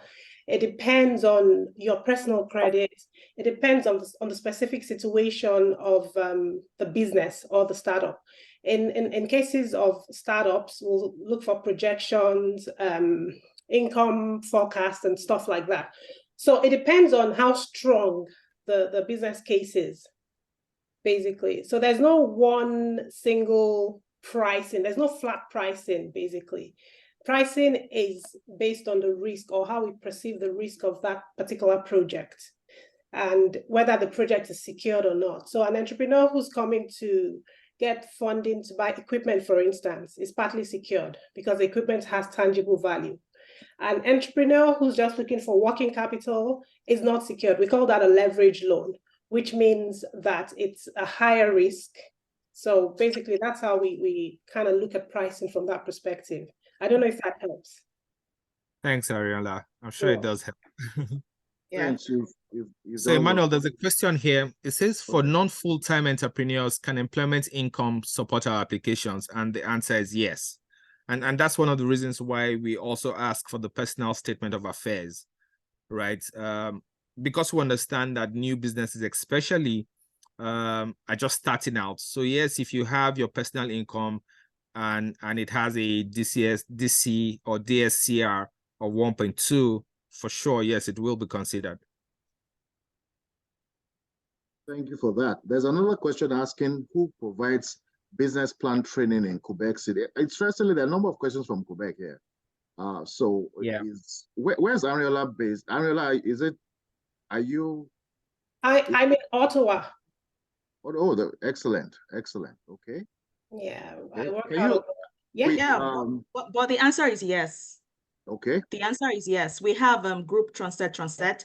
It depends on your personal credit. It depends on the specific situation of the business or the startup. In cases of startups, we'll look for projections, income forecast, and stuff like that. So it depends on how strong the business case is, basically. So there's no one single pricing. There's no flat pricing, basically. Pricing is based on the risk or how we perceive the risk of that particular project and whether the project is secured or not. So an entrepreneur who's coming to get funding to buy equipment, for instance, is partly secured because the equipment has tangible value. An entrepreneur who's just looking for working capital is not secured. We call that a leverage loan, which means that it's a higher risk. So basically, that's how we kind of look at pricing from that perspective. I don't know if that helps. Thanks, Ariola. I'm sure it does help. Yeah. Thanks. You've So done Emmanuel, well. there's a question here. It says, for non-full-time entrepreneurs, can employment income support our applications? And the answer is yes. And that's one of the reasons why we also ask for the personal statement of affairs, right? Because we understand that new businesses especially are just starting out. So yes, if you have your personal income and it has a DC or DSCR of 1.2, for sure, yes, it will be considered. Thank you for that. There's another question asking who provides business plan training in Quebec City. Interestingly, there are a number of questions from Quebec here. So Yeah. Where's Ariola based? Ariola, are you? I'm in Ottawa. Excellent. Okay. Yeah, Okay. I work Can out you- of, yeah. Yeah, but the answer is yes. Okay. The answer is yes. We have group Transet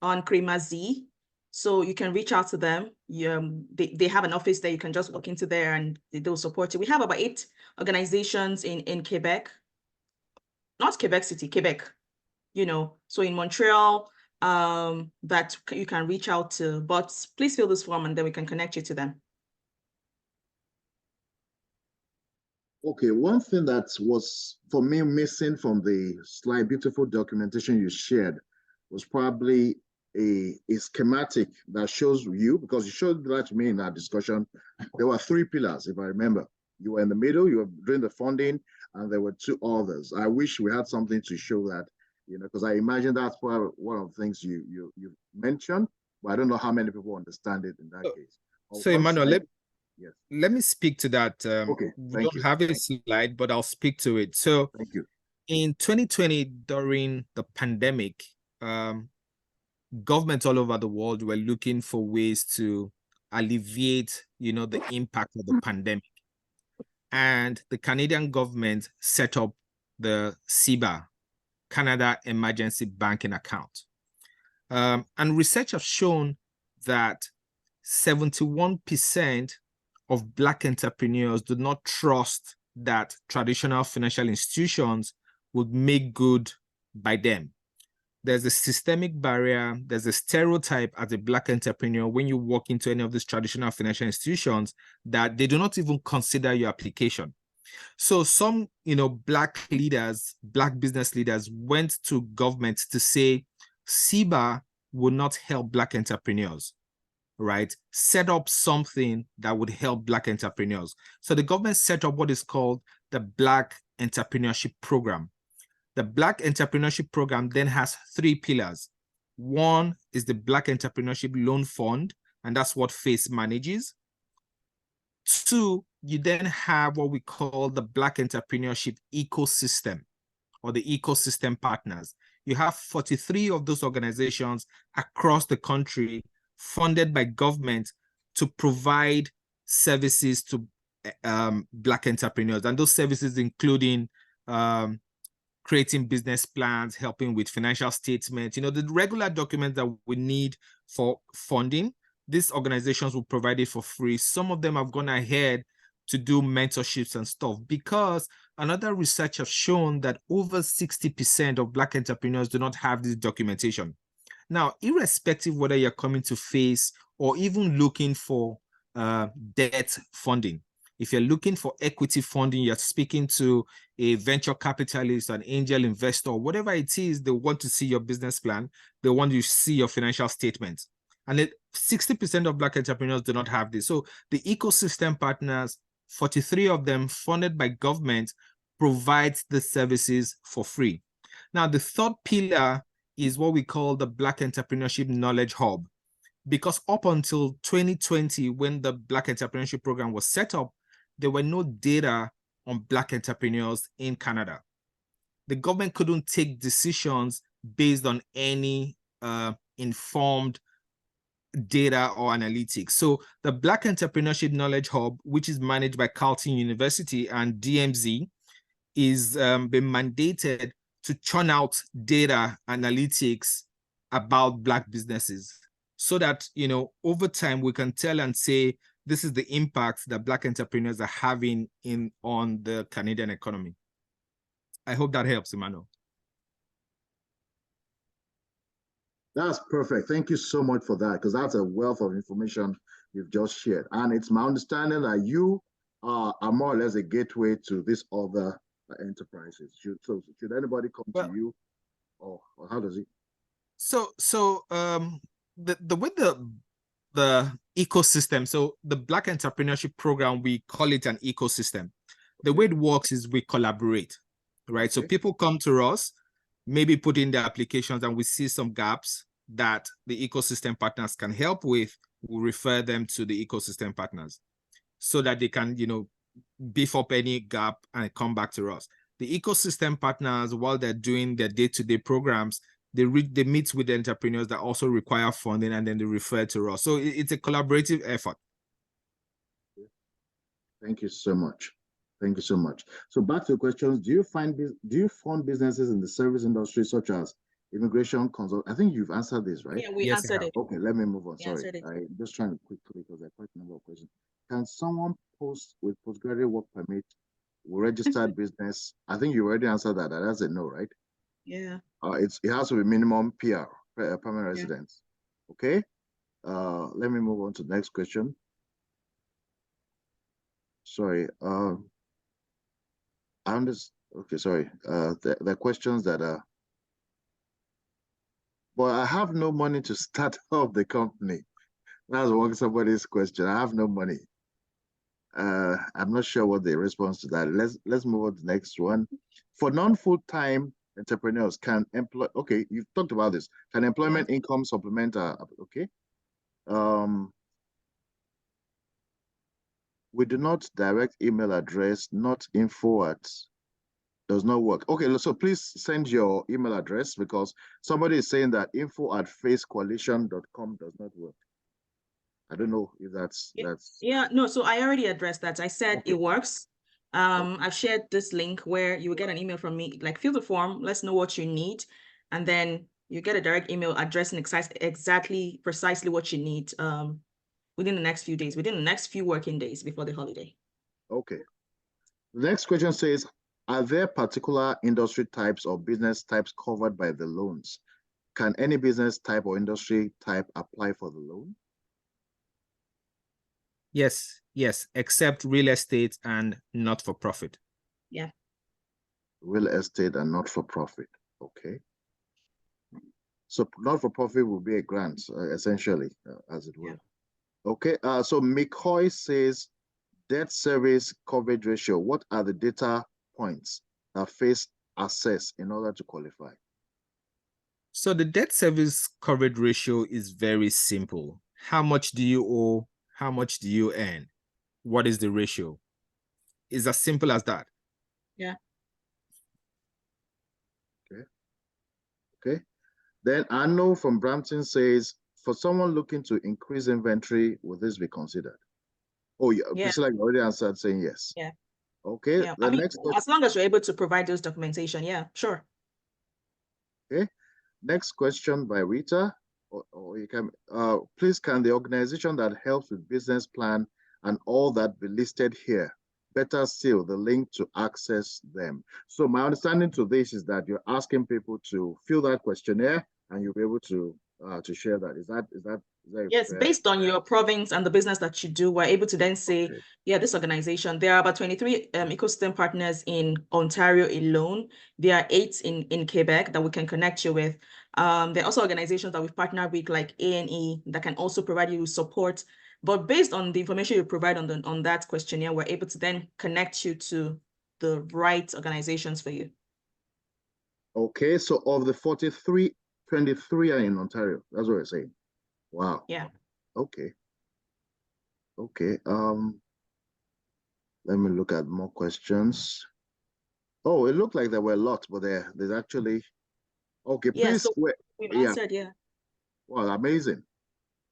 on Crema Z. So you can reach out to them. They have an office there. You can just walk into there and they'll support you. We have about 8 organizations in Quebec, not Quebec City, Quebec, so in Montreal, that you can reach out to, but please fill this form and then we can connect you to them. Okay, one thing that was for me missing from the slide, beautiful documentation you shared, was probably a schematic that shows you, because you showed that to me in our discussion. There were 3 pillars, if I remember. You were in the middle, you were doing the funding, and there were 2 others. I wish we had something to show that, because I imagine that's one of the things you mentioned, but I don't know how many people understand it in that case. So Emmanuel, yes. Let me speak to that. Okay, we don't have a slide, but I'll speak to it. So thank you. In 2020, during the pandemic, governments all over the world were looking for ways to alleviate, the impact of the pandemic. And the Canadian government set up the CEBA, Canada Emergency Banking Account. And research has shown that 71% of Black entrepreneurs do not trust that traditional financial institutions would make good by them. There's a systemic barrier, there's a stereotype as a Black entrepreneur when you walk into any of these traditional financial institutions that they do not even consider your application. So some, Black leaders, Black business leaders went to government to say, CEBA will not help Black entrepreneurs, right? Set up something that would help Black entrepreneurs. So the government set up what is called the Black Entrepreneurship Program. The Black Entrepreneurship Program then has 3 pillars. One is the Black Entrepreneurship Loan Fund, and that's what FACE manages. 2, you then have what we call the Black Entrepreneurship Ecosystem, or the ecosystem partners. You have 43 of those organizations across the country funded by government to provide services to Black entrepreneurs. And those services including creating business plans, helping with financial statements, the regular documents that we need for funding. These organizations will provide it for free. Some of them have gone ahead to do mentorships and stuff, because another research has shown that over 60% of Black entrepreneurs do not have this documentation. Now, irrespective whether you're coming to FACE or even looking for debt funding, If you're looking for equity funding, you're speaking to a venture capitalist, an angel investor, whatever it is, they want to see your business plan. They want to see your financial statements. And 60% of Black entrepreneurs do not have this. So the ecosystem partners, 43 of them funded by government, provides the services for free. Now, the third pillar is what we call the Black Entrepreneurship Knowledge Hub. Because up until 2020, when the Black Entrepreneurship Program was set up, there were no data on Black entrepreneurs in Canada. The government couldn't take decisions based on any informed data or analytics. So the Black Entrepreneurship Knowledge Hub, which is managed by Carleton University and DMZ, is been mandated to churn out data analytics about Black businesses, so that, you know, over time we can tell and say, this is the impact that Black entrepreneurs are having on the Canadian economy. I hope that helps, Emmanuel. That's perfect. Thank you so much for that, because that's a wealth of information you've just shared. And it's my understanding that you are more or less a gateway to these other enterprises. Should anybody come to you, or how does it? So the way the ecosystem, so the Black Entrepreneurship Program, we call it an ecosystem. The way it works is we collaborate, right? So people come to us, maybe put in their applications, and we see some gaps that the ecosystem partners can help with. We'll refer them to the ecosystem partners so that they can, you know, beef up any gap and come back to us. The ecosystem partners, while they're doing their day-to-day programs, they meet with the entrepreneurs that also require funding, and then they refer to us. So it's a collaborative effort. Thank you so much. Thank you so much. So back to the questions. Do you fund businesses in the service industry, such as immigration consult? I think you've answered this, right? Yeah, we answered it. Okay, let me move on. We Sorry, answered it. I'm just trying to quickly, because there are quite a number of questions. Can someone post with postgraduate work permit with registered business? I think you already answered that. That's a no, right? Yeah. It has to be minimum PR, permanent residence. Okay. Let me move on to the next question. Sorry. Okay, sorry. The questions that are. But I have no money to start up the company. That's one somebody's question. I have no money. I'm not sure what the response to that. Let's move on to the next one. For non-full-time entrepreneurs, can employ. Okay, you've talked about this. Can employment income supplement? Okay. We do not direct email address, not info at. Does not work. Okay, so please send your email address, because somebody is saying that info@facecoalition.com does not work. I don't know if that's. Yeah, no, so I already addressed that. I said it works. I've shared this link where you will get an email from me, like fill the form, let's know what you need, and then you get a direct email addressing precisely what you need within the next few days, within the next few working days before the holiday. Okay. The next question says, are there particular industry types or business types covered by the loans? Can any business type or industry type apply for the loan? Yes, except real estate and not-for-profit. Yeah. Real estate and not-for-profit. Okay. So not-for-profit will be a grant, essentially, as it were. Yeah. Okay. So McCoy says, debt service coverage ratio. What are the data points that Face assess in order to qualify? So the debt service coverage ratio is very simple. How much do you owe? How much do you earn? What is the ratio? It's as simple as that. Yeah. Okay. Then Arno from Brampton says, for someone looking to increase inventory, will this be considered? Oh, yeah. Priscilla, you already answered saying yes. Yeah. Okay. Yeah. Next question, as long as you're able to provide those documentation, yeah, sure. Okay. Next question by Rita. Or you can please, can the organization that helps with business plan and all that be listed here better seal the link to access them? So my understanding to this is that you're asking people to fill that questionnaire, and you'll be able to to share that. Is that Yes, fair? based on your province and the business that you do, we're able to then say, Okay. yeah, this organization, there are about 23 ecosystem partners in Ontario alone. There are 8 in Quebec that we can connect you with. There are also organizations that we've partnered with, like A&E, that can also provide you with support. But based on the information you provide on that questionnaire, we're able to then connect you to the right organizations for you. Okay, so of the 43, 23 are in Ontario. That's what we're saying. Wow. Yeah. Okay. Okay. Let me look at more questions. Oh, it looked like there were a lot, but there's actually okay. Yeah, Please so wait. we've Yeah. answered, yeah. Well, amazing.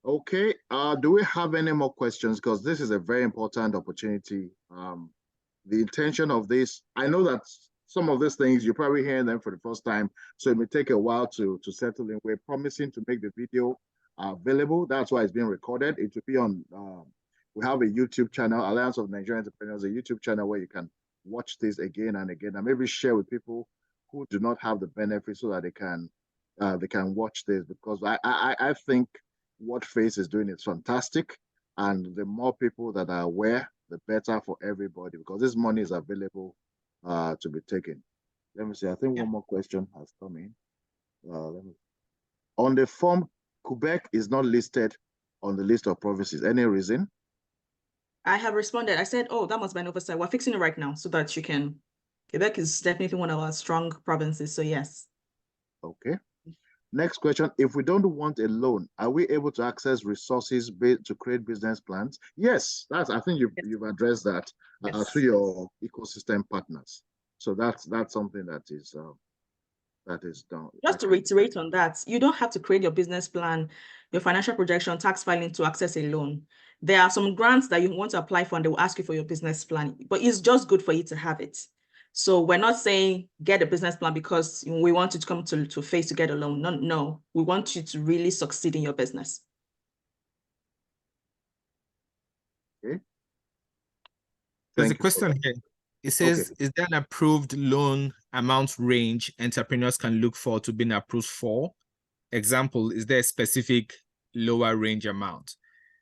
Okay. Do we have any more questions? Because this is a very important opportunity. The intention of this, I know that some of these things you're probably hearing them for the first time, so it may take a while to settle in. We're promising to make the video available. That's why it's being recorded. It will be on. We have a YouTube channel, Alliance of Nigerian Entrepreneurs, a YouTube channel where you can watch this again and again, and maybe share with people who do not have the benefit so that they can watch this, because I think what Face is doing is fantastic, and the more people that are aware, the better for everybody, because this money is available to be taken. Let me see. I think one more question has come in. On the form, Quebec is not listed on the list of provinces. Any reason? I have responded. I said, oh, that must be an oversight. We're fixing it right now so that you can. Quebec is definitely one of our strong provinces. So yes. Okay. Next question. If we don't want a loan, are we able to access resources to create business plans? Yes, I think you've addressed that through your ecosystem partners. So that's something that is done. Just to reiterate on that, you don't have to create your business plan, your financial projection, tax filing to access a loan. There are some grants that you want to apply for and they will ask you for your business plan, but it's just good for you to have it. So we're not saying get a business plan because we want you to come to Face to get a loan. No, we want you to really succeed in your business. Okay. There's a question here. It says, is there an approved loan amount range entrepreneurs can look for to be approved for? Example, is there a specific lower range amount?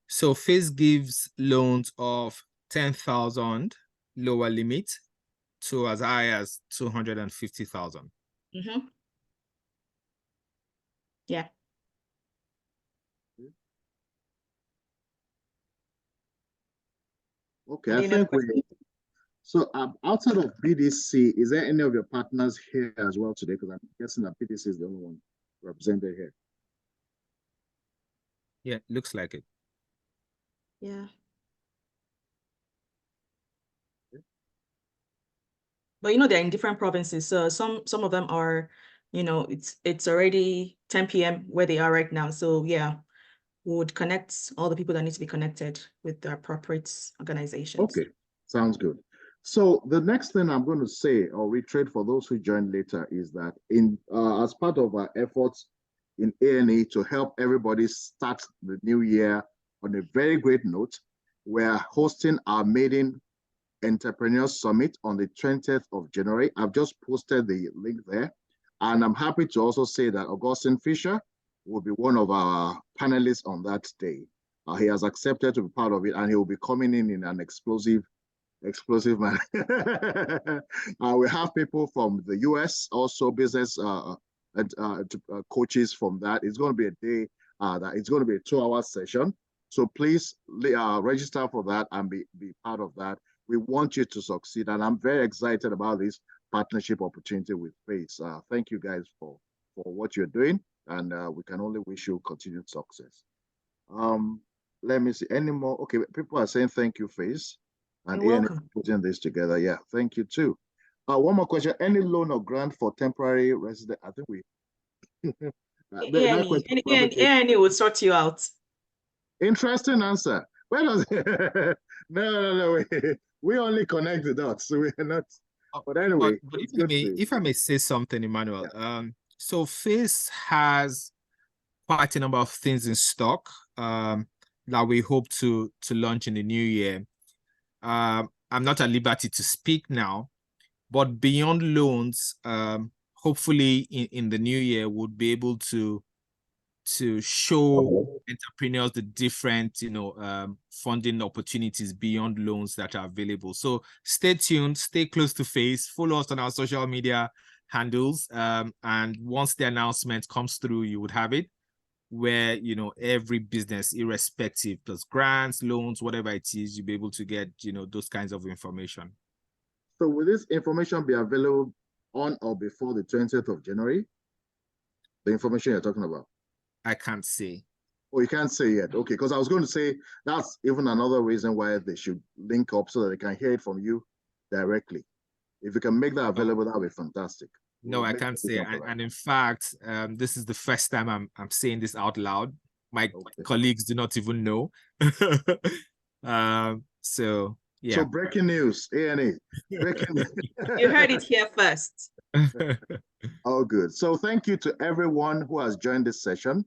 So Face gives loans of 10,000 lower limit to as high as 250,000. Mm-hmm. Yeah. Okay, I think so outside of BDC, is there any of your partners here as well today? Because I'm guessing that BDC is the only one represented here. Yeah, looks like it. Yeah. But they're in different provinces. So some of them are, it's already 10 p.m. where they are right now. So yeah, we would connect all the people that need to be connected with the appropriate organizations. Okay, sounds good. So the next thing I'm going to say or reiterate for those who join later is that as part of our efforts in A&E to help everybody start the new year on a very great note, we're hosting our maiden Entrepreneurs Summit on the 20th of January. I've just posted the link there. And I'm happy to also say that Augustine Fisher will be one of our panelists on that day. He has accepted to be part of it, and he will be coming in an explosive manner. We have people from the US, also business coaches from that. It's going to be a day that it's going to be a 2-hour session. So please register for that and be part of that. We want you to succeed, and I'm very excited about this partnership opportunity with Face. Thank you guys for what you're doing, and we can only wish you continued success. Let me see any more. Okay, people are saying thank you, Face, and Ian is putting this together. Yeah, thank you too. One more question: any loan or grant for temporary resident? I think we. Ian will sort you out. Interesting answer. Where does no, we only connect the dots, so we're not. But anyway, but if I may say something, Emmanuel. Yeah. So Face has quite a number of things in stock that we hope to launch in the new year. I'm not at liberty to speak now, but beyond loans, hopefully in the new year, we'll be able to to show entrepreneurs the different, funding opportunities beyond loans that are available. So stay tuned, stay close to Face, follow us on our social media handles. And once the announcement comes through, you would have it, where, every business, irrespective, plus grants, loans, whatever it is, you'll be able to get, those kinds of information. So will this information be available on or before the 20th of January? The information you're talking about? I can't say. Oh, you can't say yet. Okay, because I was going to say that's even another reason why they should link up so that they can hear it from you directly. If you can make that available, that would be fantastic. No, I can't say. And in fact, this is the first time I'm saying this out loud. My colleagues do not even know. So yeah. So breaking news, A&E. Breaking news. You heard it here first. Oh, good. So thank you to everyone who has joined this session.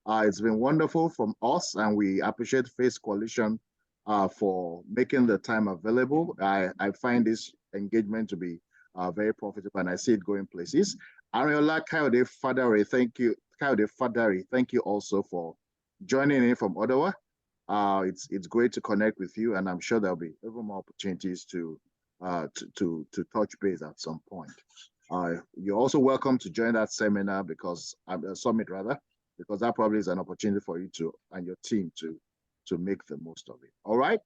It's been wonderful from us, and we appreciate Face Coalition for making the time available. I find this engagement to be very profitable, and I see it going places. Ariola Kayode Fadari, thank you. Kayode Fadari, thank you also for joining in from Ottawa. It's great to connect with you, and I'm sure there'll be even more opportunities to touch base at some point. You're also welcome to join that seminar summit because that probably is an opportunity for you to and your team to make the most of it. All right.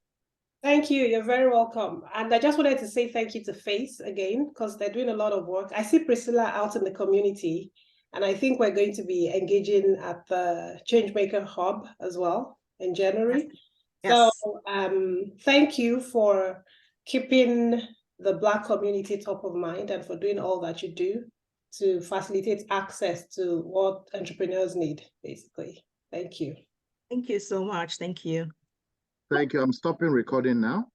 Thank you. You're very welcome. And I just wanted to say thank you to Face again, because they're doing a lot of work. I see Priscilla out in the community, and I think we're going to be engaging at the Changemaker Hub as well in January. Yes. So thank you for keeping the Black community top of mind and for doing all that you do to facilitate access to what entrepreneurs need, basically. Thank you. Thank you so much. Thank you. Thank you. I'm stopping recording now.